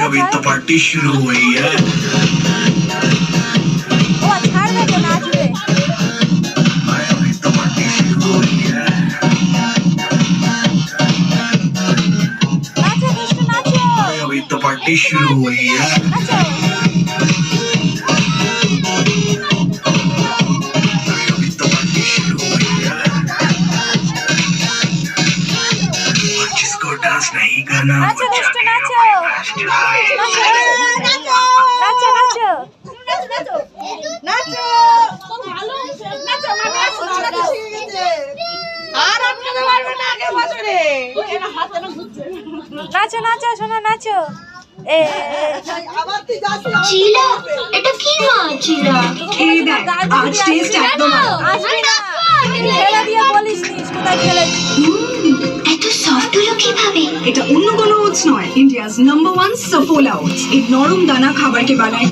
अभी तो पार्टी शुरू हुई है। अभी तो पार्टी शुरू हुई है। अभी तो पार्टी शुरू हुई है। अभी तो पार्टी शुरू हुई है। और जिसको डांस नहीं करना वो जाके নাচো নাচো শোনা নাচো চিলা এটা কি মাছ চিলা খেয়ে দেখ আজ টেস্ট একদম আসবি না ফেলে দিয়ে বলিস নি কোথায় ফেলে এত সফট হলো কিভাবে এটা অন্য কোনো ওটস নয় ইন্ডিয়াস নাম্বার 1 সাফোলা ওটস এই নরম দানা খাবারকে বানায়